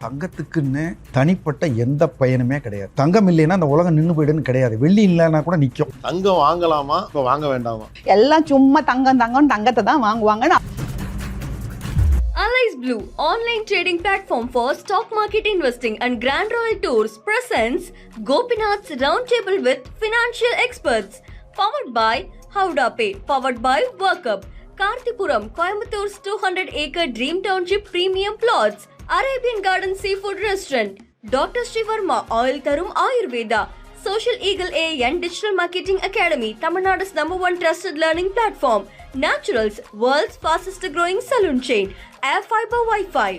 தங்கத்துக்குன்னு தனிப்பட்ட எந்த பயனுமே கிடையாது. தங்கம் இல்லைன்னா அந்த உலகம் நின்று போயிடுன்னு கிடையாது. வெள்ளி இல்லைன்னா கூட நிற்கும். தங்கம் வாங்கலாமா இப்போ வாங்க வேண்டாமா? எல்லாம் சும்மா தங்கத்தை தான் வாங்குவாங்க. Allies Blue, online trading platform for stock market investing and Grand Royal Tours presents Gopinath's Roundtable with financial experts. Powered by Howda Pay, powered by Workup, Karthipuram, Coimbator's 200-acre Dream Township premium plots, Arabian Garden Seafood Restaurant, Dr. Srivarma Oil Tarum Ayurveda, Social Eagle AN Digital Marketing Academy, Tamil Nadu's #1 trusted learning platform, Naturals, world's fastest growing saloon chain, Air Fiber Wi-Fi.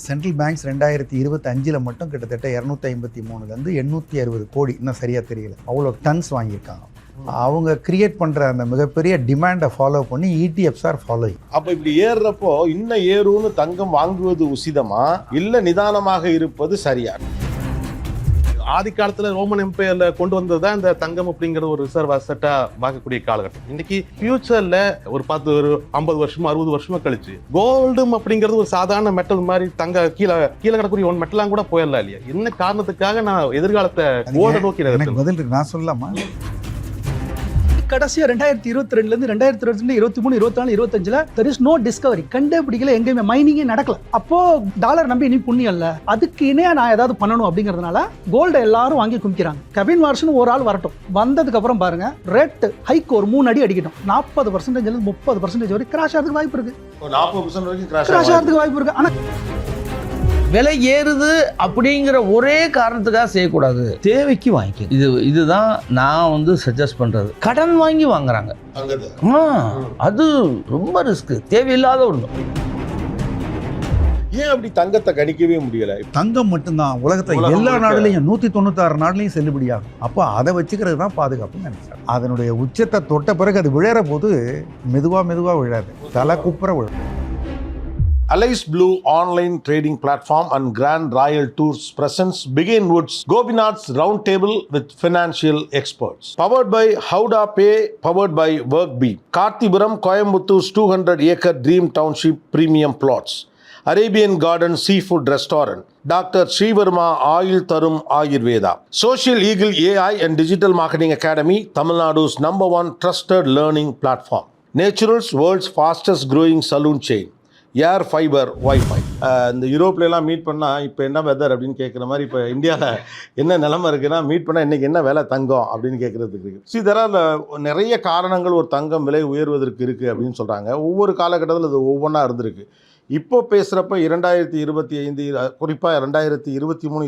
Central banks 2025 மட்டும் கிட்டத்தட்ட 253 860 கோடி, இன்னும் சரியாக தெரியல, அவ்வளோ tons வாங்கியிருக்காங்க. அவங்க create பண்ணுற அந்த மிகப்பெரிய டிமாண்டை ஃபாலோ பண்ணி ETFs ஆர் ஃபாலோயிங். அப்போ இப்படி ஏறுறப்போ இன்னும் ஏறுன்னு தங்கம் வாங்குவது உசிதமா இல்லை நிதானமாக இருப்பது சரியா? ஆதி காலத்துல ரோமன் எம்பையர்ல கொண்டு வந்தது தான் இந்த தங்கம் அப்படிங்கிற ஒரு ரிசர்வ் அசெட்டா பார்க்கக்கூடிய காலகட்டம். இன்னைக்கு ஃபியூச்சர்ல ஒரு 50 வருஷமா 60 வருஷமா கழிச்சு கோல்டும் அப்படிங்கிறது ஒரு சாதாரண மெட்டல் மாதிரி கீழே கிடக்கூடிய ஒன் மெட்டலாம் கூட போயிடலாம் இல்லையா? என்ன காரணத்துக்காக நான் எதிர்காலத்தை கோல்ட நோக்கி பதில் இருக்கு. நான் சொல்லலாமா? கடைசியா 2022 2022 23 24 25 there is no discovery. கண்டுபிடிக்கல, எங்கேயுமே மைனிங்கே நடக்கல. அப்போ டாலர் நம்பி இனி புண்ணியம் இல்ல, அதுக்கு இணையா நான் ஏதாவது பண்ணணும் அப்படிங்கறதுனால கோல்ட எல்லாரும் வாங்கி குமிக்கிறாங்க. கெவின் வார்ஷன் ஒரு ஆள் வரட்டும், வந்ததுக்கு அப்புறம் பாருங்க ரேட் ஹைக் ஒரு 3 அடி அடிக்கட்டும். 40% 30% வரை கிராஷ் ஆகிறதுக்கு வாய்ப்பு இருக்கு. 40% வரைக்கும் கிராஷ் ஆகிறதுக்கு வாய்ப்பு இருக்கு. ஆனா விலை ஏறுது அப்படிங்கிற ஒரே காரணத்துக்காக செய்யக்கூடாது, தேவைக்கு வாங்கிக்க. இதுதான் நான் சஜஸ்ட் பண்றது. கடன் வாங்கி வாங்குறாங்க, அது ரொம்ப ரிஸ்க், தேவையில்லாத ஒண்ணு. ஏன் அப்படி தங்கத்தை கணிக்கவே முடியல? தங்கம் மட்டும்தான் உலகத்துல எல்லா நாடுலையும் 196 நாடுலையும் செல்லுபடியாகும். அப்போ அதை வச்சுக்கிறது தான் பாதுகாப்புன்னு நினைச்சாங்க. அதனுடைய உச்சத்தை தொட்ட பிறகு அது விழற போது மெதுவா விழாது, தலை குப்புற விழும். Allies Blue online trading platform and Grand Royal Tours presents Begin Woods Gopinath's Roundtable with financial experts. Powered by Howda Pay, powered by Workbeat, Karthipuram, Coimbator's 200-acre Dream Township premium plots, Arabian Garden Seafood Restaurant, Dr. Srivarma Oil Tarum Ayurveda, Social Eagle AI and Digital Marketing Academy, Tamil Nadu's #1 trusted learning platform, Naturals, world's fastest growing saloon chain, air fibre wifi. இந்த யூரோப்லாம் meet பண்ணால் இப்போ என்ன weather அப்படின்னு கேட்குற மாதிரி இப்போ இந்தியாவில் என்ன நிலைமை இருக்குன்னா, மீட் பண்ணால் இன்றைக்கி என்ன விலை தங்கம் அப்படின்னு கேட்குறதுக்கு இருக்குது. இதெல்லாம் நிறைய காரணங்கள் ஒரு தங்கம் விலை உயர்வதற்கு இருக்குது அப்படின்னு சொல்கிறாங்க. ஒவ்வொரு காலகட்டத்தில் அது ஒவ்வொன்றா இருந்திருக்கு. இப்போ பேசுகிறப்ப 2025 குறிப்பாக 2023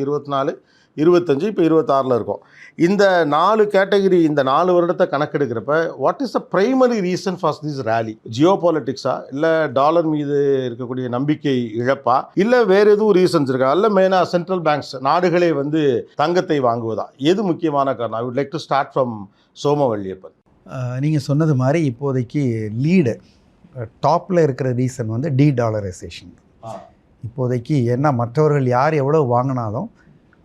24 25 இப்போ 26 இருக்கும். இந்த 4 கேட்டகரி, இந்த 4 வருடத்தை கணக்கெடுக்கிறப்ப what is the primary reason for this rally? ஜியோ பாலிட்டிக்ஸா, இல்லை டாலர் மீது இருக்கக்கூடிய நம்பிக்கை இழப்பா, இல்லை வேறு எதுவும் ரீசன்ஸ் இருக்கா, இல்லை மெயினாக சென்ட்ரல் பேங்க்ஸ் நாடுகளே தங்கத்தை வாங்குவதா? எது முக்கியமான காரணம்? I would like to start from Somavalliappan. நீங்கள் சொன்னது மாதிரி இப்போதைக்கு லீடு டாப்பில் இருக்கிற ரீசன் டீடாலரைசேஷன். இப்போதைக்கு என்ன, மற்றவர்கள் யார் எவ்வளோ வாங்கினாலும்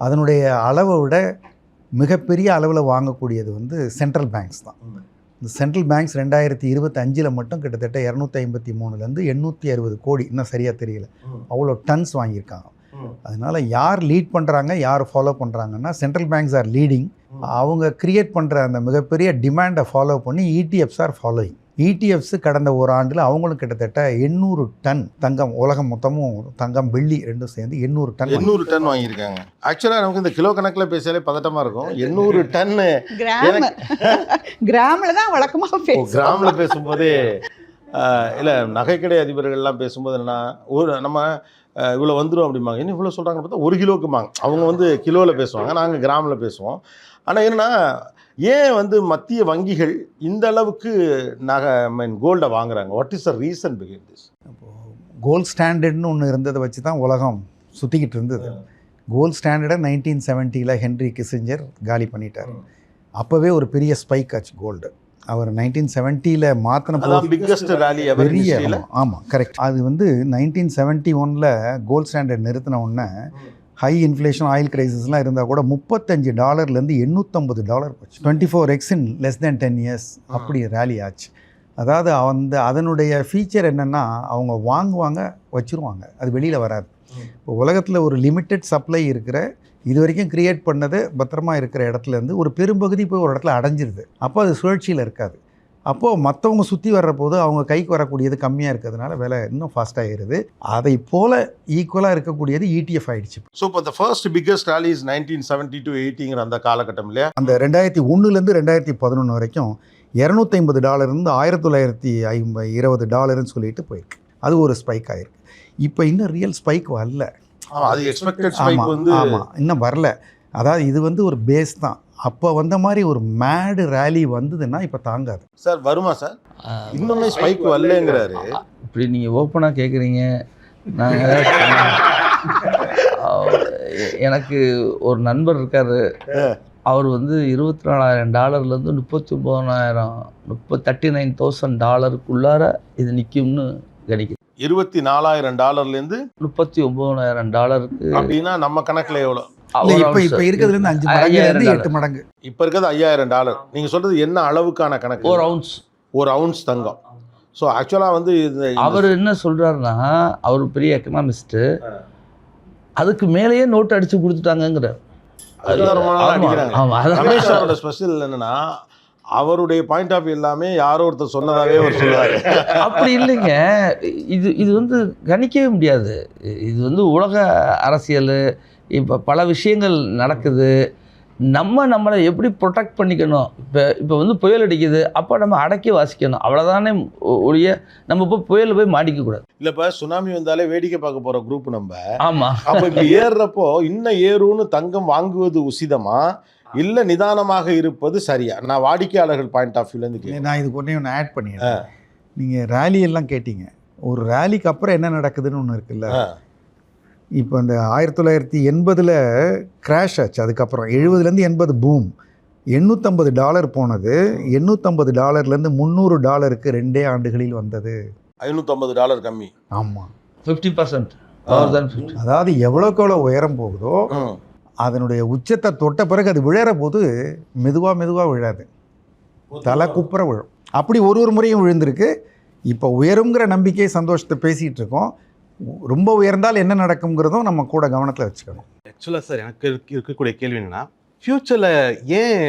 அதனுடைய அளவை விட மிகப்பெரிய அளவில் வாங்கக்கூடியது சென்ட்ரல் பேங்க்ஸ் தான். இந்த சென்ட்ரல் பேங்க்ஸ் 2025 மட்டும் கிட்டத்தட்ட 253 860 கோடி, இன்னும் சரியாக தெரியல, அவ்வளோ டன்ஸ் வாங்கியிருக்காங்க. அதனால் யார் லீட் பண்ணுறாங்க, யார் ஃபாலோ பண்ணுறாங்கன்னா, சென்ட்ரல் பேங்க்ஸ் ஆர் லீடிங். அவங்க கிரியேட் பண்ணுற அந்த மிகப்பெரிய டிமாண்டை ஃபாலோ பண்ணி ETFs ஆர் ஃபாலோயிங். ETFs கடந்த ஒரு ஆண்டில் அவங்களும் கிட்டத்தட்ட 800 டன் தங்கம், உலகம் மொத்தமும் தங்கம் வெள்ளி ரெண்டும் சேர்ந்து 800 டன் வாங்கியிருக்காங்க. ஆக்சுவலாக நமக்கு இந்த கிலோ கணக்கில் பேசியாலே பதட்டமாக இருக்கும். 800 டன் கிராமில் தான் வழக்கமாக கிராமில் பேசும்போதே இல்லை, நகைக்கடை அதிபர்கள்லாம் பேசும்போது என்னன்னா, நம்ம இவ்வளோ வந்துடும் அப்படிம்பாங்க. என்ன இவ்வளோ சொல்கிறாங்கன்னு பார்த்தா 1 கிலோக்குமாங்க. அவங்க கிலோவில் பேசுவாங்க, நாங்கள் கிராமில் பேசுவோம். ஆனால் என்னென்னா, ஏன் மத்திய வங்கிகள் இந்த அளவுக்கு கோல்டை வாங்குறாங்க? What is the reason behind this? Gold ஸ்டாண்டர்ட்னு ஒன்று இருந்ததை வச்சு தான் உலகம் சுற்றிக்கிட்டு இருந்தது. கோல்ட் ஸ்டாண்டர்டை 1970 ஹென்ரி கிஸிஞ்சர் காலி பண்ணிட்டார். அப்போவே ஒரு பெரிய ஸ்பைக் ஆச்சு கோல்டு. அவர் 1970 மாற்றின பிக்கஸ்ட் ராலி பெரிய. ஆமாம், கரெக்ட். அது 1971 கோல்ட் ஸ்டாண்டர்ட் நிறுத்தின உடனே ஹை இன்ஃப்ளேஷன் ஆயில் கிரைசிஸ்லாம் இருந்தால் கூட $35 $850 போச்சு. 24x in less than 10 years அப்படி ரேலி ஆச்சு. அதாவது அதனுடைய ஃபீச்சர் என்னென்னா அவங்க வாங்குவாங்க வச்சுருவாங்க, அது வெளியில் வராது. இப்போ உலகத்தில் ஒரு லிமிட்டட் சப்ளை இருக்கிற இது வரைக்கும் க்ரியேட் பண்ணது பத்திரமா இருக்கிற இடத்துலேருந்து ஒரு பெரும்பகுதி போய் ஒரு இடத்துல அடைஞ்சிருது. அப்போ அது சுழற்சியில் இருக்காது. அப்போது மற்றவங்க சுற்றி வர்ற போது அவங்க கைக்கு வரக்கூடியது கம்மியாக இருக்கிறதுனால விலை இன்னும் ஃபாஸ்ட்டாகிடுது. அதை போல் ஈக்குவலாக இருக்கக்கூடியது ETF ஆகிடுச்சு. ஸோ இப்போ the first biggest rally is 1970 to 80ங்கிற அந்த காலகட்டம் இல்லையா? அந்த 2001 2011 வரைக்கும் $250 $1920 சொல்லிட்டு போயிருக்கு. அது ஒரு ஸ்பைக் ஆகிருக்கு. இப்போ இன்னும் ரியல் ஸ்பைக் வரல. அது எக்ஸ்பெக்டட் ஸ்பைக் வந்து ஆமாம் இன்னும் வரல. அதாவது இது வந்து ஒரு பேஸ் தான். அப்போ வந்த மாதிரி ஒரு மேடு ரேலி வந்ததுன்னா இப்போ தாங்காது. சார் வருமா சார்? இன்னுமே ஸ்பைக் வரலங்கிறாரு. இப்படி நீங்கள் ஓப்பனாக கேட்குறீங்க. நாங்கள் எனக்கு ஒரு நண்பர் இருக்கார். அவர் வந்து $24,000 $39,000 இது நிற்கும்னு கணிக்குது. $24,000 $39,000 அப்படின்னா நம்ம கணக்கில் எவ்வளோ? இப்போ இருக்கிறதுலேருந்து 5 மடங்கு 8 மடங்கு. இப்போ இருக்கிறது $5,000. நீங்கள் சொல்கிறது என்ன அளவுக்கான கணக்கு? ஒரு அவுன்ஸ் தங்கம். ஸோ ஆக்சுவலாக வந்து அவர் என்ன சொல்கிறாருன்னா, அவர் பெரிய எக்கனாமிஸ்ட்டு, அதுக்கு மேலேயே நோட்டு அடித்து கொடுத்துட்டாங்கங்கிறார். ரமேஷ் அவரோட ஸ்பெஷல் என்னன்னா, அவருடைய பாயிண்ட் ஆஃப் வியூ எல்லாமே யாரோ ஒருத்தர் சொன்னதாகவே அவர் சொல்லுவார். அப்படி இல்லைங்க. இது வந்து கணிக்கவே முடியாது. இது வந்து உலக அரசியல், இப்போ பல விஷயங்கள் நடக்குது. நம்மளை எப்படி ப்ரொடெக்ட் பண்ணிக்கணும். இப்போ வந்து புயல் அடிக்குது, அப்போ நம்ம அடக்கி வாசிக்கணும், அவ்வளோதானே ஒழிய நம்ம இப்போ புயல் போய் மாட்டிக்கக்கூடாது. இல்லை இப்போ சுனாமி வந்தாலே வேடிக்கை பார்க்க போகிற குரூப் நம்ம. ஆமாம். அப்போ இப்போ ஏறுறப்போ இன்னும் ஏறுன்னு தங்கம் வாங்குவது உசிதமா இல்லை நிதானமாக இருப்பது சரியா? நான் வாடிக்கையாளர்கள் பாயிண்ட் ஆஃப் வியூலேருந்து நான் இதுக்கு ஒன்று ஆட் பண்ணிடுறேன். நீங்கள் ரேலி எல்லாம் கேட்டீங்க. ஒரு ரேலிக்கு அப்புறம் என்ன நடக்குதுன்னு ஒன்று இருக்குல்ல. இப்போ இந்த 1980 கிராஷ் ஆச்சு. அதுக்கப்புறம் 70 80 பூம். $850 போனது. $850 $300 2 ஆண்டுகளில் வந்தது. $550 கம்மி. ஆமாம் 50%. அதாவது எவ்வளோக்கு எவ்வளோ உயரம் போகுதோ அதனுடைய உச்சத்தை தொட்ட பிறகு அது விழற போது மெதுவாக விழாது, தலை குப்புற விழும். அப்படி ஒரு முறையும் விழுந்திருக்கு. இப்போ உயருங்கிற நம்பிக்கை சந்தோஷத்தை பேசிகிட்டு இருக்கோம். ரொம்ப உயர்ந்தால் என்ன நடக்குங்கிறதும் நம்ம கூட கவனத்தில் வச்சுக்கணும். ஆக்சுவலாக சார் எனக்கு இருக்கக்கூடிய கேள்வி என்னென்னா, ஃப்யூச்சரில் ஏன்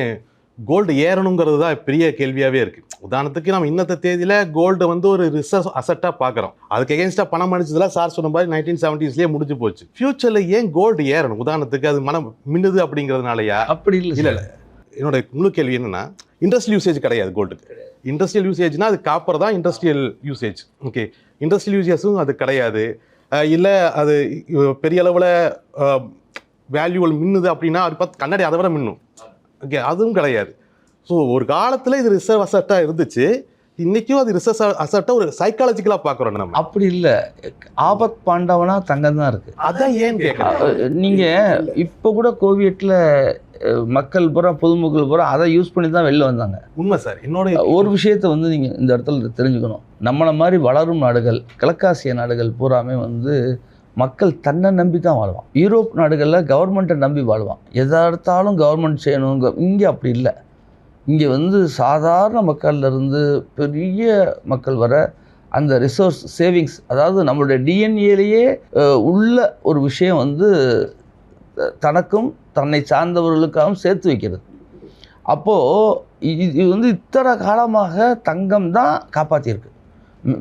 கோல்டு ஏறணுங்கிறது தான் பெரிய கேள்வியாகவே இருக்குது. உதாரணத்துக்கு நம்ம இன்னத்த தேதியில் கோல்டு வந்து ஒரு ரிசர்வ் அசட்டாக பார்க்குறோம். அதுக்கு எகென்ஸ்டாக பணம் அடிச்சதுலாம் சார் சொன்ன மாதிரி 1970s முடிஞ்சு போச்சு. ஃப்யூச்சரில் ஏன் கோல்டு ஏறணும்? உதாரணத்துக்கு அது மனம் மின்னுது அப்படிங்கிறதுனாலயா? அப்படி இல்லை. என்னோட முழு கேள்வி என்னென்னா, இண்டஸ்ட்ரியல் யூசேஜ் கிடையாது கோல்டுக்கு. இண்டஸ்ட்ரியல் யூசேஜ்னா அது காப்பர் தான் இண்டஸ்ட்ரியல் யூசேஜ். ஓகே, இண்டஸ்ட்ரியல் யூசேஜும் அது கிடையாது. இல்லை அது பெரிய அளவில் வேல்யூவல் மின்னுது அப்படின்னா அது பார்த்து கண்ணாடி அதை விட மின்னும். ஓகே, அதுவும் கிடையாது. ஸோ ஒரு காலத்தில் இது ரிசர்வ் அசட்டாக இருந்துச்சு. இன்றைக்கும் அது ரிசர்வ் அசட்டாக ஒரு சைக்காலஜிக்கலாக பார்க்குறோம் நம்ம. அப்படி இல்லை, ஆபத் பாண்டவனா தங்கம் தான் இருக்குது. அதான் ஏன் கேட்குறேன். நீங்கள் இப்போ கூட கோவியட்டில் மக்கள் பூரா பொதுமக்கள் பூரா அதை யூஸ் பண்ணி தான் வெளில வந்தாங்க. உண்மை சார். என்னோட ஒரு விஷயத்தை வந்து நீங்கள் இந்த இடத்துல தெரிஞ்சுக்கணும். நம்மளை மாதிரி வளரும் நாடுகள், கிழக்காசிய நாடுகள் பூராமே வந்து மக்கள் தன்னை நம்பி தான் வாழ்வான். யூரோப் நாடுகளில் கவர்மெண்ட்டை நம்பி வாழ்வான். எதாக எடுத்தாலும் கவர்மெண்ட் செய்யணுங்க. இங்கே அப்படி இல்லை. இங்கே வந்து சாதாரண மக்கள்லேருந்து பெரிய மக்கள் வர அந்த ரிசோர்ஸ் சேவிங்ஸ், அதாவது நம்மளுடைய டிஎன்ஏலேயே உள்ள ஒரு விஷயம் வந்து தனக்கும் தன்னை சார்ந்தவர்களுக்காகவும் சேர்த்து வைக்கிறது. அப்போது இது வந்து இத்தனை காலமாக தங்கம் தான் காப்பாற்றியிருக்கு.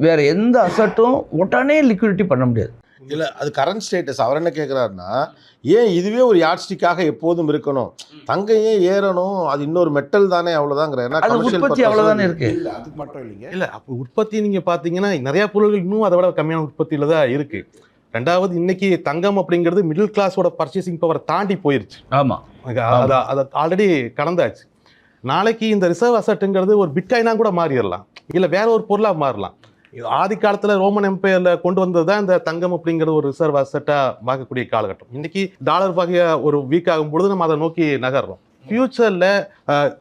வேறு எந்த அசட்டும் உடனே லிக்விடிட்டி பண்ண முடியாது. இல்லை, அது கரண்ட் ஸ்டேட்டஸ். அவர் என்ன கேட்குறாருன்னா, ஏன் இதுவே ஒரு யாட்ஸ்டிக்காக எப்போதும் இருக்கணும், தங்கம் ஏன் ஏறணும், அது இன்னொரு மெட்டல் தானே, அவ்வளோதாங்கிற. உற்பத்தி அவ்வளோதானே இருக்குது. இல்லை அதுக்கு மட்டும் இல்லைங்க. இல்லை, அப்போ உற்பத்தி நீங்கள் பார்த்தீங்கன்னா நிறையா பொருள்கள் இன்னும் அதை விட கம்மியான உற்பத்தியில் தான் இருக்குது. ரெண்டாவது, இன்னைக்கு தங்கம் அப்படிங்கிறது மிடில் கிளாஸோட பர்ச்சேசிங் பவரை தாண்டி போயிருச்சு. ஆமாம், அதை ஆல்ரெடி கடந்தாச்சு. நாளைக்கு இந்த ரிசர்வ் அசட்டுங்கிறது ஒரு பிட்காயினாக கூட மாறிடலாம், இல்லை வேற ஒரு பொருளாக மாறலாம். ஆதி காலத்தில் ரோமன் எம்பையரில் கொண்டு வந்தது தான் இந்த தங்கம் அப்படிங்கிற ஒரு ரிசர்வ் அசட்டாக பார்க்கக்கூடிய காலகட்டம். இன்னைக்கு டாலர் வகையை ஒரு வீக் ஆகும் பொழுது நம்ம அதை நோக்கி நகர்றோம். ஃபியூச்சரில்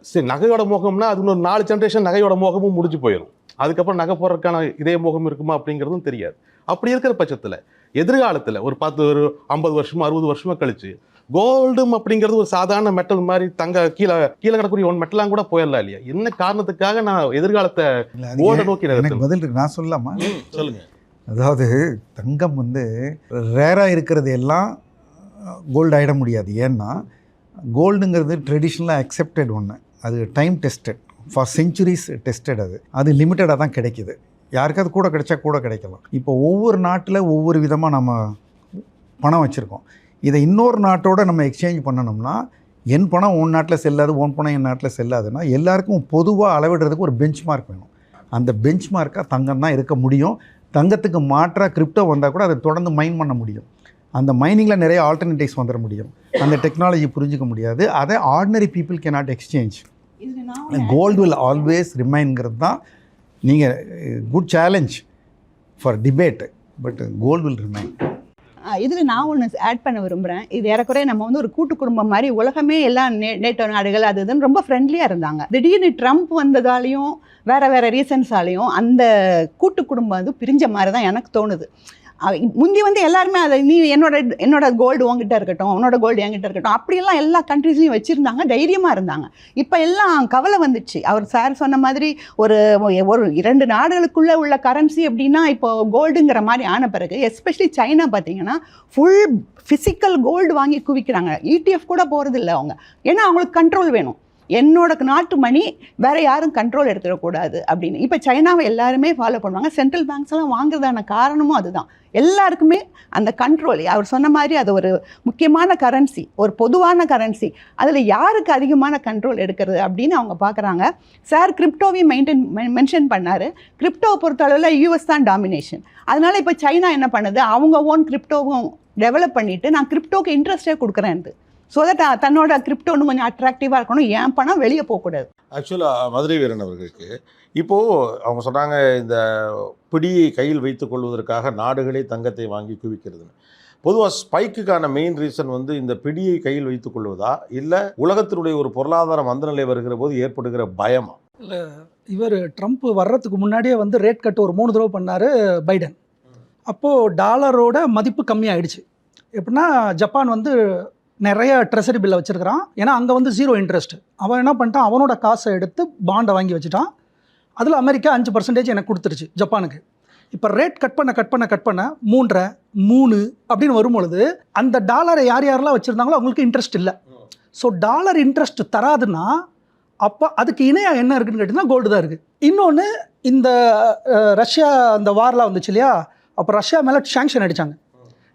சரி, நகையோட மோகம்னா அது இன்னொரு 4 ஜென்ரேஷன் நகையோட மோகமும் முடிஞ்சு போயிடும். அதுக்கப்புறம் நகை போடுறதுக்கான இதே மோகம் இருக்குமா அப்படிங்கிறதும் தெரியாது. அப்படி இருக்கிற பட்சத்தில் எதிர்காலத்தில் ஒரு 50 வருஷமா 60 வருஷமா கழிச்சு கோல்டும் அப்படிங்கிறது ஒரு சாதாரண மெட்டல் மாதிரி கீழே கிடக்கூடிய ஒன் மெட்டலாம் கூட போயிடலாம் இல்லையா? என்ன காரணத்துக்காக நான் எதிர்காலத்தை கோல்டை நோக்கி எனக்கு பதில் இருக்கு, நான் சொல்லலாமா? சொல்லுங்க. அதாவது தங்கம் வந்து ரேராக இருக்கிறது எல்லாம் கோல்டு ஆகிட முடியாது. ஏன்னா கோல்டுங்கிறது ட்ரெடிஷ்னலாக அக்செப்டட் ஒன்று, அது time tested, for centuries tested. அது லிமிட்டடாக தான் கிடைக்கிது. யாருக்காவது கூட கிடைச்சா கூட கிடைக்கலாம். இப்போ ஒவ்வொரு நாட்டில் ஒவ்வொரு விதமாக நம்ம பணம் வச்சுருக்கோம். இதை இன்னொரு நாட்டோடு நம்ம எக்ஸ்சேஞ்ச் பண்ணணும்னா என் பணம் உன் நாட்டில் செல்லாது, உன் பணம் என் நாட்டில் செல்லாதுன்னா எல்லாருக்கும் பொதுவாக அளவிடுறதுக்கு ஒரு பெஞ்ச் மார்க் வேணும். அந்த பெஞ்ச் மார்க்காக தங்கம் தான் இருக்க முடியும். தங்கத்துக்கு மாற்றாக கிரிப்டோ வந்தால் கூட அதை தொடர்ந்து மைன் பண்ண முடியும். அந்த மைனிங்கில் நிறைய ஆல்டர்னேட்டிவ்ஸ் வந்துட முடியும். அந்த டெக்னாலஜி புரிஞ்சிக்க முடியாது. அதை ordinary people cannot exchange. Gold will always ரிமைன்ங்கிறது தான் நீங்கள் good challenge for debate, but gold will remain. இதில் நான் ஒன்று ஆட் பண்ண விரும்புகிறேன். இது ஏறக்குறைய நம்ம வந்து ஒரு கூட்டு குடும்பம் மாதிரி, உலகமே எல்லாம் நேட்டோ நாடுகள் அது இதுன்னு ரொம்ப ஃப்ரெண்ட்லியாக இருந்தாங்க. திடீர்னு ட்ரம்ப் வந்ததாலையும் வேறு ரீசன்ஸாலையும் அந்த கூட்டு குடும்பம் வந்து பிரிஞ்ச மாதிரி தான் எனக்கு தோணுது. முந்தி வந்து எல்லாருமே அதை நீ என்னோட கோல்டு உங்ககிட்ட இருக்கட்டும், உன்னோட கோல்டு என்கிட்ட இருக்கட்டும், அப்படியெல்லாம் எல்லா கண்ட்ரீஸ்லையும் வச்சுருந்தாங்க, தைரியமாக இருந்தாங்க. இப்போ எல்லாம் கவலை வந்துடுச்சு. அவர் சார் சொன்ன மாதிரி ஒரு 2 நாடுகளுக்குள்ளே உள்ள கரன்சி அப்படின்னா இப்போ கோல்டுங்கிற மாதிரி ஆன பிறகு, எஸ்பெஷலி சைனா பார்த்தீங்கன்னா ஃபுல் ஃபிசிக்கல் கோல்டு வாங்கி குவிக்கிறாங்க. ETF கூட போகிறது இல்லை அவங்க. ஏன்னா அவங்களுக்கு கண்ட்ரோல் வேணும். என்னோட நாட்டு மணி வேறு யாரும் கண்ட்ரோல் எடுத்துடக்கூடாது அப்படின்னு. இப்போ சைனாவை எல்லாருமே ஃபாலோ பண்ணுவாங்க. சென்ட்ரல் பேங்க்ஸ் எல்லாம் வாங்குறதான காரணமும் அதுதான். எல்லாருக்குமே அந்த கண்ட்ரோல், அவர் சொன்ன மாதிரி அது ஒரு முக்கியமான கரன்சி, ஒரு பொதுவான கரன்சி. அதில் யாருக்கு அதிகமான கண்ட்ரோல் எடுக்கிறது அப்படின்னு அவங்க பார்க்குறாங்க. சார் கிரிப்டோவையும் மென்ஷன் பண்ணார். கிரிப்டோவை பொறுத்தளவில் US தான் டாமினேஷன். அதனால் இப்போ சைனா என்ன பண்ணுது, அவங்க ஓன் கிரிப்டோவும் டெவலப் பண்ணிவிட்டு நான் கிரிப்டோக்கு இன்ட்ரெஸ்டே கொடுக்குறேன். ஸோ தட் தன்னோட கிரிப்டோன்னு கொஞ்சம் அட்ராக்டிவாக இருக்கணும், ஏன் பணம் வெளியே போகக்கூடாது. ஆக்சுவலாக மதுரை வீரன் அவர்களுக்கு இப்போது அவங்க சொன்னாங்க, இந்த பிடியை கையில் வைத்துக் கொள்வதற்காக நாடுகளே தங்கத்தை வாங்கி குவிக்கிறதுன்னு. பொதுவாக ஸ்பைக்குக்கான மெயின் ரீசன் வந்து இந்த பிடியை கையில் வைத்துக் கொள்வதா, இல்லை உலகத்தினுடைய ஒரு பொருளாதார மந்தநிலை வருகிற போது ஏற்படுகிற பயமா? இல்லை, இவர் ட்ரம்ப் வர்றதுக்கு முன்னாடியே வந்து ரேட் கட் ஒரு 3 தடவை பண்ணார் பைடன். அப்போது டாலரோட மதிப்பு கம்மியாயிடுச்சு. எப்படின்னா ஜப்பான் வந்து நிறைய ட்ரெஸரி பில்லை வச்சுருக்கிறான். ஏன்னா அங்கே வந்து 0 இன்ட்ரெஸ்ட். அவன் என்ன பண்ணிட்டான், அவனோட காசை எடுத்து பாண்டை வாங்கி வச்சுட்டான். அதில் அமெரிக்கா 5% எனக்கு கொடுத்துருச்சு ஜப்பானுக்கு. இப்போ ரேட் கட் பண்ண 3.5 3 அப்படின்னு வரும்பொழுது அந்த டாலரை யாரெல்லாம் வச்சுருந்தாங்களோ அவங்களுக்கு இன்ட்ரெஸ்ட் இல்லை. ஸோ டாலர் இன்ட்ரெஸ்ட் தராதுன்னா அப்போ அதுக்கு இணையாக என்ன இருக்குதுன்னு கேட்டிங்கன்னா கோல்டு தான் இருக்குது. இன்னொன்று, இந்த ரஷ்யா அந்த வார்லாம் வந்துச்சு இல்லையா, அப்போ ரஷ்யா மேலே சாங்ஷன் அடித்தாங்க.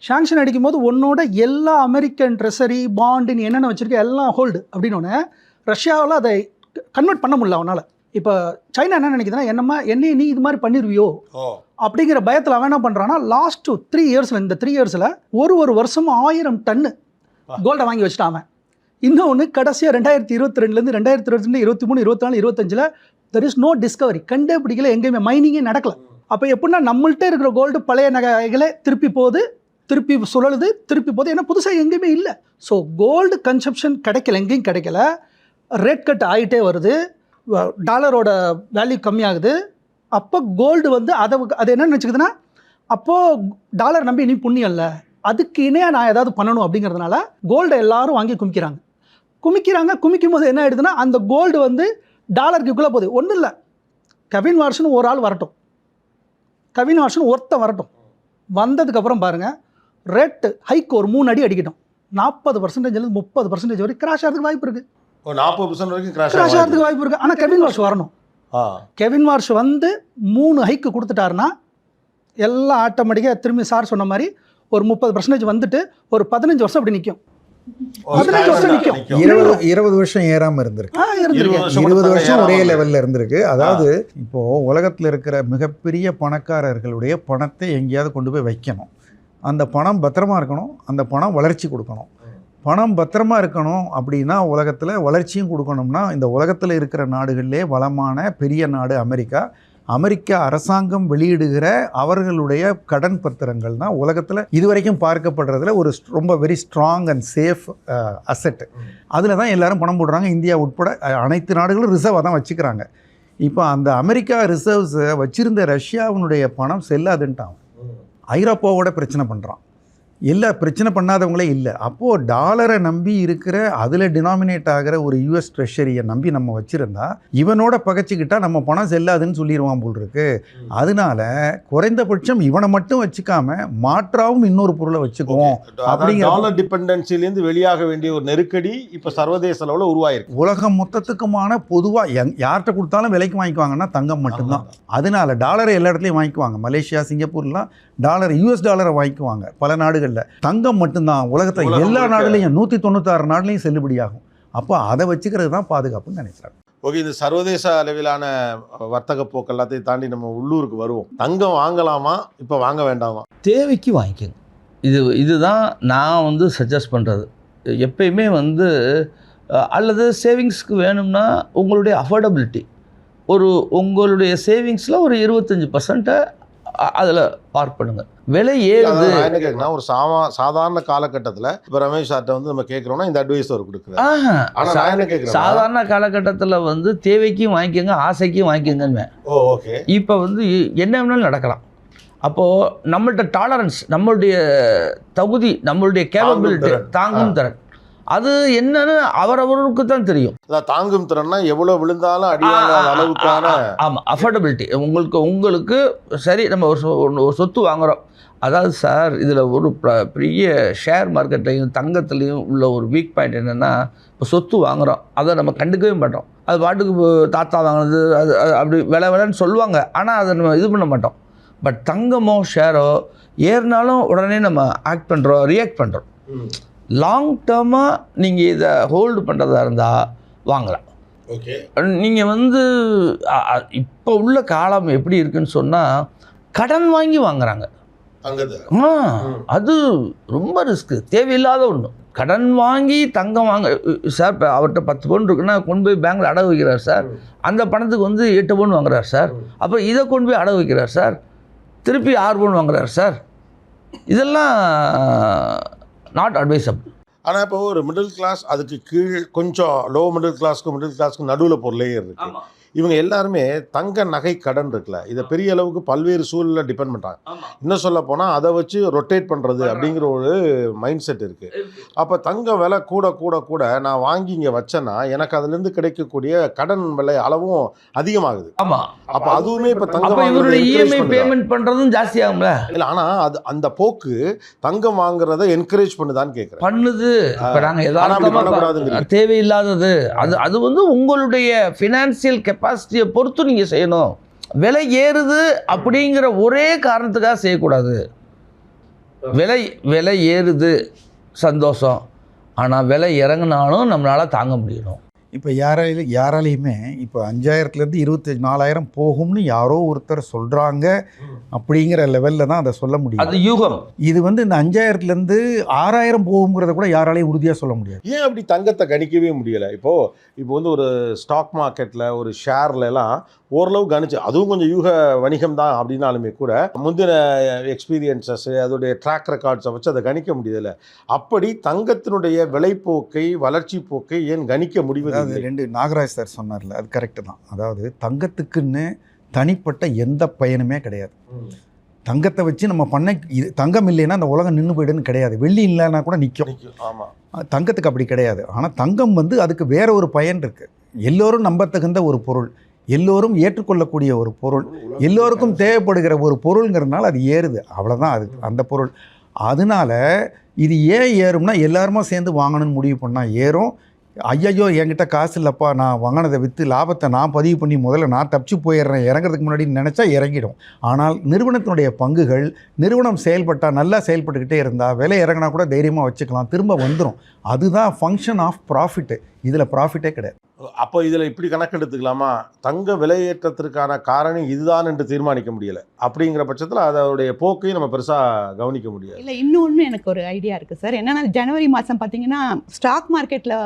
சாங்ஷன் அடிக்கும்போது உன்னோட எல்லா அமெரிக்கன் ட்ரெஸரி பாண்டுன்னு என்னென்ன வச்சுருக்க எல்லாம் ஹோல்டு அப்படின்னோடனே ரஷ்யாவில் அதை கன்வெர்ட் பண்ண முடியல அவனால். இப்போ சைனா என்ன நினைக்குதுன்னா, என்னையும் நீ இது மாதிரி பண்ணிடுவியோ அப்படிங்கிற பயத்தில் அவன் என்ன பண்ணுறான்னா, லாஸ்ட் 3 இயர்ஸில், இந்த 3 இயர்ஸில் ஒரு வருஷமும் 1000 டன்னு கோல்டை வாங்கி வச்சுட்டான். இன்னொன்று, கடைசியாக 2022 2022 23 24 25 தெர் இஸ் நோ டிஸ்கவரி, கண்டுபிடிக்கல, எங்கேயுமே மைனிங்கே நடக்கலை. அப்போ எப்படின்னா நம்மள்கிட்ட இருக்கிற கோல்டு பழைய நகைகளே திருப்பி போகுது, திருப்பி சுழலுது, திருப்பி போகுது. ஏன்னா புதுசாக எங்கேயுமே இல்லை. ஸோ கோல்டு கன்சப்ஷன் கிடைக்கல, எங்கேயும் கிடைக்கல. ரேட் கட் ஆகிட்டே வருது, டாலரோட வேல்யூ கம்மியாகுது. அப்போ கோல்டு வந்து அது என்ன நினச்சிக்குதுன்னா, அப்போது டாலர் நம்பி இனி புண்ணியம் இல்லை, அதுக்கு இணையாக நான் ஏதாவது பண்ணணும் அப்படிங்கிறதுனால கோல்டை எல்லாரும் வாங்கி குமிக்கும் போது என்ன ஆகிடுதுன்னா, அந்த கோல்டு வந்து டாலருக்குள்ளே போகுது. ஒன்றும் இல்லை, கெவின் வார்ஷன் ஒரு ஆள் வரட்டும், கெவின் வார்ஷன் வரட்டும், வந்ததுக்கப்புறம் பாருங்கள் ரேட்டு ஹைக் ஒரு 3 அடி அடிக்கட்டும், 40% 30% வரைக்கும் கிராஷ் ஆகிறதுக்கு வாய்ப்பு இருக்குது. 40% வரைக்கும் கிராஷ் ஆகிறதுக்கு வாய்ப்பு இருக்குது. ஆனால் கெவின் வார்ஷ் வரணும். கெவின் வார்ஷ் வந்து 3 ஹைக்கு கொடுத்துட்டாருன்னா எல்லாம் ஆட்டோமேட்டிக்காக திரும்பி சார் சொன்ன மாதிரி ஒரு 30% வந்துட்டு ஒரு 15 வருஷம் அப்படி நிற்கும். 15 வருஷம் நிற்கும். 20 வருஷம் ஏறாமல் இருந்திருக்கு, 20 வருஷம் ஒரே லெவலில் இருந்திருக்கு. அதாவது இப்போது உலகத்தில் இருக்கிற மிகப்பெரிய பணக்காரர்களுடைய பணத்தை எங்கேயாவது கொண்டு போய் வைக்கணும். அந்த பணம் பத்திரமா இருக்கணும், அந்த பணம் வளர்ச்சி கொடுக்கணும். பணம் பத்திரமா இருக்கணும் அப்படின்னா உலகத்தில் வளர்ச்சியும் கொடுக்கணும்னா, இந்த உலகத்தில் இருக்கிற நாடுகளிலே வளமான பெரிய நாடு அமெரிக்கா அரசாங்கம் வெளியிடுகிற அவர்களுடைய கடன் பத்திரங்கள் தான் உலகத்தில் இதுவரைக்கும் பார்க்கப்படுறதுல ஒரு ரொம்ப very strong and safe asset. அதில் தான் எல்லாரும் பணம் போடுறாங்க. இந்தியா உட்பட அனைத்து நாடுகளும் ரிசர்வாக தான் வச்சுக்கிறாங்க. இப்போ அந்த அமெரிக்கா ரிசர்வ்ஸை வச்சுருந்த ரஷ்யாவினுடைய பணம் செல்லாதுன்ட்டான். ஐரோப்பாவோட பிரச்சனை பண்ணுறான், எல்லா பிரச்சனை பண்ணாதவங்களே இல்லை. அப்போது டாலரை நம்பி இருக்கிற அதில் டினாமினேட் ஆகிற ஒரு யூஎஸ் ட்ரெஷரியை நம்பி நம்ம வச்சுருந்தா இவனோட பகைச்சிக்கிட்டா நம்ம பணம் செல்லாதுன்னு சொல்லிடுவான் போல் இருக்கு. அதனால குறைந்தபட்சம் இவனை மட்டும் வச்சுக்காம மாற்றாவும் இன்னொரு பொருளை வச்சுக்குவோம் அப்படிங்கிற டாலர் டிபெண்டன்சிலேருந்து வெளியாக வேண்டிய ஒரு நெருக்கடி இப்போ சர்வதேச அளவில் உருவாயிருக்கு. உலகம் மொத்தத்துக்குமான பொதுவாக யார்கிட்ட கொடுத்தாலும் விலைக்கு வாங்கிக்குவாங்கன்னா தங்கம் மட்டும்தான். அதனால டாலரை எல்லா இடத்துலையும் வாங்கிக்குவாங்க. மலேசியா, சிங்கப்பூர்லாம் டாலர், யூஎஸ் டாலரை வாங்கிக்குவாங்க. பல நாடுகளில் தங்கம் மட்டும்தான் உலகத்தில் எல்லா நாடுலையும் 196 நாடுலையும் செல்லுபடியாகும். அப்போ அதை வச்சுக்கிறது தான் பாதுகாப்புன்னு நினைக்கிறாங்க. ஓகே, இந்த சர்வதேச அளவிலான வர்த்தக போக்கு எல்லாத்தையும் தாண்டி நம்ம உள்ளூருக்கு வருவோம். தங்கம் வாங்கலாமா, இப்போ வாங்க வேண்டாமா? தேவைக்கு வாங்கிக்கோங்க. இதுதான் நான் வந்து சஜஸ்ட் பண்ணுறது. எப்பயுமே வந்து அல்லது சேவிங்ஸ்க்கு வேணும்னா உங்களுடைய அஃபோர்டபிலிட்டி, உங்களுடைய சேவிங்ஸில் ஒரு 25% அதில் பார்க் பண்ணுங்கள். விலை ஏறுது. என்ன கேட்குறேன்னா, ஒரு சாதாரண காலகட்டத்தில் இப்போ ரமேஷ் சார்ட்ட வந்து நம்ம கேட்குறோன்னா இந்த அட்வைஸ் அவர் கொடுக்குறாரு. ஆனால் நான் என்ன கேட்குறேன், சாதாரண காலகட்டத்தில் வந்து தேவைக்கும் வாங்கிக்கோங்க, ஆசைக்கும் வாங்கிக்கோங்கன்னு. ஓகே, இப்போ வந்து என்ன வேணாலும் நடக்கலாம். அப்போது நம்மள்ட்ட டாலரன்ஸ், நம்மளுடைய தகுதி, நம்மளுடைய கேப்பபிலிட்டி, தாங்கும் திறன், அது என்னன்னு அவரவருக்கு தான் தெரியும். தாங்கும் திறன்னா எவ்வளோ விழுந்தாலும் அடிவாங்காத அளவுக்கான. ஆமாம், அஃபோர்டபிலிட்டி. உங்களுக்கு சரி, நம்ம ஒரு சொத்து வாங்குகிறோம். அதாவது சார், இதில் ஒரு பெரிய ஷேர் மார்க்கெட்லையும் தங்கத்துலேயும் உள்ள ஒரு வீக் பாயிண்ட் என்னென்னா, இப்போ சொத்து வாங்குகிறோம், அதை நம்ம கண்டுக்கவே மாட்டோம். அது பாட்டுக்கு தாத்தா வாங்கினது அது அப்படி விலைன்னு சொல்லுவாங்க, ஆனால் அதை நம்ம இது பண்ண மாட்டோம். பட் தங்கமோ ஷேரோ ஏறினாலும் உடனே நம்ம ஆக்ட் பண்ணுறோம், ரியாக்ட் பண்ணுறோம். லாங் டேர்மாக நீங்கள் இதை ஹோல்டு பண்ணுறதா இருந்தால் வாங்கலாம். ஓகே, நீங்கள் வந்து இப்போ உள்ள காலம் எப்படி இருக்குன்னு சொன்னால், கடன் வாங்கி வாங்குறாங்க. அது ரொம்ப ரிஸ்க்கு, தேவையில்லாத ஒன்று. கடன் வாங்கி தங்கம் வாங்க சார். இப்போ அவர்கிட்ட 10 பவுன் இருக்குன்னா கொண்டு போய் பேங்க்கில் அடகு வைக்கிறார் சார். அந்த பணத்துக்கு வந்து 8 பவுன் வாங்குறார் சார். அப்போ இதை கொண்டு போய் அடகு வைக்கிறார் சார். திருப்பி 6 பவுன் வாங்குறார் சார். இதெல்லாம் நாட் அட்வைசபிள். ஆனால் இப்போ ஒரு மிடில் கிளாஸ், அதுக்கு கீழ் கொஞ்சம் லோ மிடில் கிளாஸ்க்கு நடுவில் ஒரு லேயர் இருக்குது. இவங்க எல்லாருமே தங்க நகை கடன் இருக்குல்ல, இதை பெரிய அளவுக்கு பல்வேறு சூழலில் டிபெண்ட் பண்ணுறாங்க. இன்னும் சொல்ல போனால் அதை வச்சு ரொட்டேட் பண்ணுறது அப்படிங்கிற ஒரு மைண்ட் செட் இருக்குது. அப்போ தங்க விலை கூட கூட கூட நான் வாங்கி இங்கே வச்சேன்னா எனக்கு அதுலேருந்து கிடைக்கக்கூடிய கடன் விலை அளவும் அதிகமாகுது. ஆமாம், அப்போ அதுவுமே இப்போ தங்கம் இஎம்ஐ பேமெண்ட் பண்ணுறதும் ஜாஸ்தி ஆகும்ல. இல்லை, ஆனால் அந்த போக்கு தங்கம் வாங்குறத என்கரேஜ் பண்ணுதான்னு கேட்குறேன். பண்ணுது. இப்போ நாங்கள் எதாவது தேவையில்லாதது அது வந்து உங்களுடைய ஃபினான்சியல் கெப்பாசிட்டியை பொறுத்து நீங்கள் செய்யணும். விலை ஏறுது அப்படிங்கிற ஒரே காரணத்துக்காக செய்யக்கூடாது. விலை ஏறுது சந்தோஷம், ஆனால் விலை இறங்கினாலும் நம்மளால் தாங்க முடியணும். இப்போ யாராலையுமே இப்போ 5000லேருந்து 24,000 போகும்னு யாரோ ஒருத்தர் சொல்கிறாங்க அப்படிங்கிற லெவலில் தான் அதை சொல்ல முடியும். அது யூகம். இது வந்து இந்த 5000லேருந்து 6000 போகுங்கிறத கூட யாராலையும் உறுதியாக சொல்ல முடியாது. ஏன் அப்படி தங்கத்தை கணிக்கவே முடியலை? இப்போ வந்து ஒரு ஸ்டாக் மார்க்கெட்டில் ஒரு ஷேர்லலாம் ஓரளவு கணிச்சு, அதுவும் கொஞ்சம் யூக வணிகம் தான் அப்படின்னாலுமே கூட முந்தின எக்ஸ்பீரியன்ஸஸ், அதோடைய ட்ராக் ரெக்கார்ட்ஸை வச்சு அதை கணிக்க முடியல. அப்படி தங்கத்தினுடைய விலைப்போக்கை, வளர்ச்சி போக்கை ஏன் கணிக்க முடிவது? அது நாகராஜ் சார் சொன்னார்ல, அது கரெக்டு தான். அதாவது தங்கத்துக்குன்னு தனிப்பட்ட எந்த பயனுமே கிடையாது. தங்கத்தை வச்சு நம்ம தங்கம் இல்லைன்னா அந்த உலகம் நின்று போயிடுன்னு கிடையாது. வெள்ளி இல்லைன்னா கூட நிற்கும். ஆமாம், தங்கத்துக்கு அப்படி கிடையாது. ஆனால் தங்கம் வந்து அதுக்கு வேற ஒரு பயன் இருக்குது. எல்லோரும் நம்பத்தகுந்த ஒரு பொருள், எல்லோரும் ஏற்றுக்கொள்ளக்கூடிய ஒரு பொருள், எல்லோருக்கும் தேவைப்படுகிற ஒரு பொருளுங்கிறதுனால அது ஏறுது. அவ்வளோதான் அது அந்த பொருள். அதனால இது ஏன் ஏறும்னா, எல்லாருமா சேர்ந்து வாங்கணும்னு முடிவு பண்ணால் ஏறும். ஐயையோ என்கிட்ட காசு இல்லைப்பா, நான் வாங்கினதை விற்று லாபத்தை நான் பதிவு பண்ணி முதல்ல நான் தப்பிச்சு போயிடுறேன் இறங்குறதுக்கு முன்னாடி நினச்சா இறங்கிடும். ஆனால் நிறுவனத்தினுடைய பங்குகள், நிறுவனம் செயல்பட்டால் நல்லா செயல்பட்டுக்கிட்டே இருந்தால் விலை இறங்கினா கூட தைரியமாக வச்சுக்கலாம், திரும்ப வந்துடும். அதுதான் ஃபங்க்ஷன் ஆஃப் ப்ராஃபிட்டு. இதில் ப்ராஃபிட்டே கிடையாது. அப்போ இதில் இப்படி கணக்கெடுத்துக்கலாமா, தங்க விலையேற்றத்திற்கான காரணம் இதுதான் என்று தீர்மானிக்க முடியலை அப்படிங்கிற பட்சத்தில் அதோடைய போக்கையும் நம்ம பெருசாக கவனிக்க முடியாது. இல்லை, இன்னொன்று எனக்கு ஒரு ஐடியா இருக்குது சார். என்னென்னா, ஜனவரி மாதம் பார்த்தீங்கன்னா ஸ்டாக் மார்க்கெட்டில்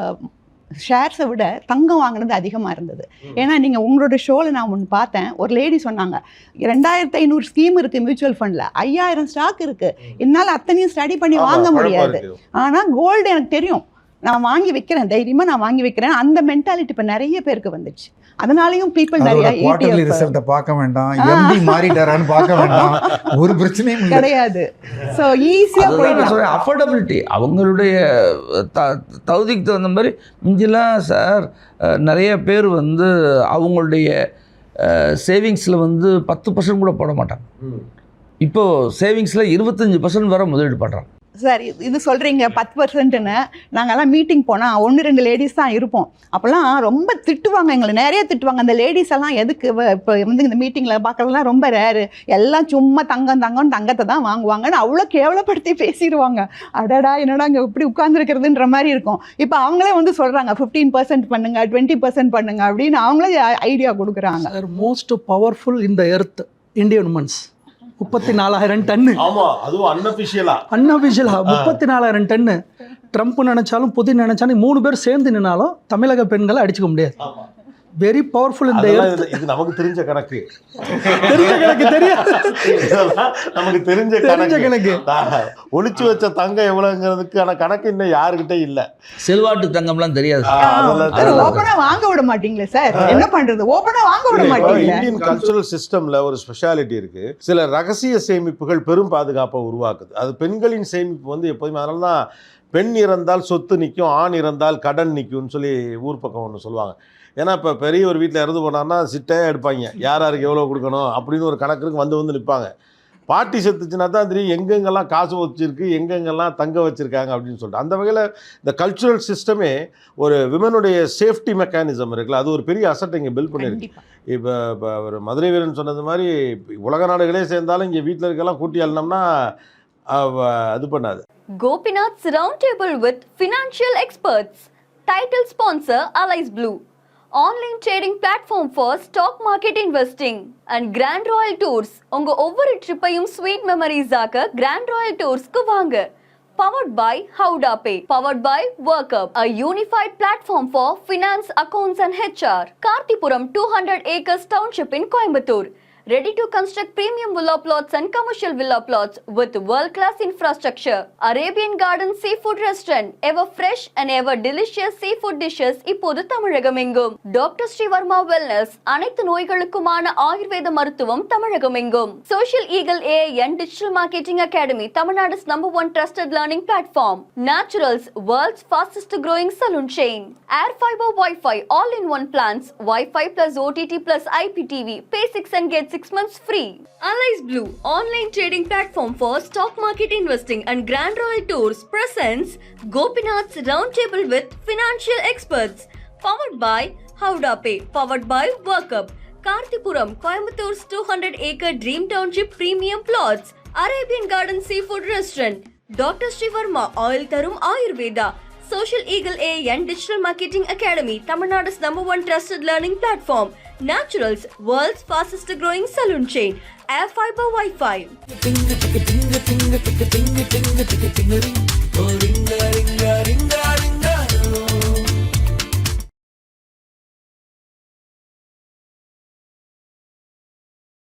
ஷேர்ஸை விட தங்கம் வாங்கினது அதிகமாக இருந்தது. ஏன்னா நீங்கள் உங்களோட ஷோவில் நான் ஒன்று பார்த்தேன், ஒரு லேடி சொன்னாங்க 2500 ஸ்கீம் இருக்குது மியூச்சுவல் ஃபண்டில், 5000 ஸ்டாக் இருக்குது, என்னால் அத்தனையும் ஸ்டடி பண்ணி வாங்க முடியாது. ஆனால் கோல்டு எனக்கு தெரியும், நான் வாங்கி வைக்கிறேன், தைரியமாக நான் வாங்கி வைக்கிறேன். அந்த மென்டாலிட்டி இப்போ நிறைய பேருக்கு வந்துடுச்சு. அதனாலயும் பீப்புள் அதோட நிறைய குவார்டர்லி ETF ரிசல்ட்டை பார்க்க வேண்டாம், எம்டி மாறிட்டாரான்னு பார்க்க வேண்டாம், ஒரு பிரச்சனையும் இல்லை. கிடையாது. ஸோ ஈஸியாக போயிடலாம். அஃபோர்டபிலிட்டி அவங்களுடைய தகுதிக்கு தகுந்த மாதிரி. மிஞ்சிலாம் சார் நிறைய பேர் வந்து அவங்களுடைய சேவிங்ஸில் வந்து 10% கூட போட மாட்டாங்க. இப்போது சேவிங்ஸில் 25% வரை முதலீடு பண்ணுறாங்க. சார் இது சொல்கிறீங்க 10%ன்னு. நாங்கள்லாம் மீட்டிங் போனால் 1-2 லேடிஸ் தான் இருப்போம். அப்போல்லாம் ரொம்ப திட்டுவாங்க, எங்களை நிறைய திட்டுவாங்க. அந்த லேடிஸ் எல்லாம் எதுக்கு இப்போ வந்து இந்த மீட்டிங்கில் பார்க்குறதுலாம் ரொம்ப ரேரு, எல்லாம் சும்மா தங்கத்தை தான் வாங்குவாங்கன்னு அவ்வளோ கேவலப்படுத்தி பேசிடுவாங்க. அடடா என்னடா இங்கே இப்படி உட்காந்துருக்கிறதுன்ற மாதிரி இருக்கும். இப்போ அவங்களே வந்து சொல்கிறாங்க 15% பண்ணுங்க, 20% பண்ணுங்க அப்படின்னு அவங்களே ஐடியா கொடுக்குறாங்க. சார் மோஸ்ட் பவர்ஃபுல் இந்த எர்த் இந்தியன் உமன்ஸ் 34,000 டன்னு. ஆமா, அதுவும் அன்அபிஷியலா 34,000 டன்னு. ட்ரம்ப் நினைச்சாலும் புதின் நினைச்சாலும் 3 பேர் சேர்ந்து நின்னாலும் தமிழக பெண்களை அடிச்சுக்க முடியாது. வெரி பவர்ஃபுல் இந்த எர்த். இது நமக்கு தெரிஞ்ச கணக்கு. தெரியாது, நமக்கு தெரிஞ்ச கணக்கு. ஒளிச்சு வச்ச தங்கம் எவ்வளவுங்கிறதுக்கான கணக்கு இன்னும் யாருக்கிட்ட இல்ல. செல்வாட்டு தங்கம்லாம் தெரியாது. ஓப்பனா வாங்க விட மாட்டீங்களே சார், என்ன பண்றது? ஓப்பனா வாங்க விட மாட்டீங்க. இந்தியன் கல்ச்சுரல் சிஸ்டம்ல ஒரு ஸ்பெஷாலிட்டி இருக்கு. சில ரகசிய சேமிப்புகள் பெரும் பாதுகாப்பை உருவாக்குது. அது பெண்களின் சேமிப்பு வந்து எப்போதுமே. அதனால தான் பெண் இறந்தால் சொத்து நிற்கும், ஆண் இறந்தால் கடன் நிற்கும்னு சொல்லி ஊர் பக்கம் ஒன்று சொல்லுவாங்க. ஏன்னா இப்போ பெரிய ஒரு வீட்டில் இறந்து போனான்னா சிட்டே எடுப்பாங்க, யார் யாருக்கு எவ்வளோ கொடுக்கணும் அப்படின்னு ஒரு கணக்குக்கு வந்து நிற்பாங்க. பாட்டி செத்துச்சுன்னா தான் தெரியும் எங்கெங்கெல்லாம் காசு வச்சுருக்கு, எங்கெங்கெல்லாம் தங்க வச்சுருக்காங்க அப்படின்னு சொல்லிட்டு. அந்த வகையில் இந்த கல்ச்சுரல் சிஸ்டமே ஒரு விமனுடைய சேஃப்டி மெக்கானிசம் இருக்குல்ல, அது ஒரு பெரிய அசட்டை இங்கே பில்ட் பண்ணியிருக்கு. இப்போ ஒரு மதுரை வீரன் சொன்னது மாதிரி உலக நாடுகளே சேர்ந்தாலும் இங்கே வீட்டில் இருக்கலாம் கூட்டி அள்ளனோம்னா அது பண்ணாது. Gopinath's Roundtable with Financial Experts. Title sponsor Allies Blue. Online trading platform for stock market investing and Grand Royal Tours. உங்க ஒவ்வொரு ட்ரிப்பையும் ஸ்வீட் மெமரிஸ் ஆக்க Grand Royal Toursக்கு வாங்க. Powered by Howda Pay. Powered by Workup, a unified platform for finance, accounts and HR. Kartipuram 200 acres township in Coimbatore. Ready to construct premium villa plots and commercial villa plots with world-class infrastructure. Arabian Garden Seafood Restaurant. Ever fresh and ever delicious seafood dishes இப்போது தமிழகமெங்கும். Doctor Sreevarma wellness. அனைத்து நோய்களுக்குமான ஆயுர்வேத மருத்துவம் தமிழகமெங்கும். Social Eagle AI and Digital Marketing Academy, Tamilnadu's #1 trusted learning platform. Naturals, world's fastest growing saloon chain. Air Fiber Wi-Fi all-in-one plans. Wi-Fi plus OTT plus IPTV. Pay 6 and get 6 months free. Allies Blue, online trading platform for stock market investing and Grand Royal Tours presents Gopinath's Roundtable with Financial Experts. Powered by Howda Pay. Powered by Workup. Kartipuram, Coimbatore's 200-acre Dream Township premium plots. Arabian Garden Seafood Restaurant. Dr. Srivarma Oil Tarum Ayurveda. Social Eagle AI and Digital Marketing Academy, Tamilnadu's #1 trusted learning platform. Naturals, world's fastest growing saloon chain. Air Fiber Wi-Fi.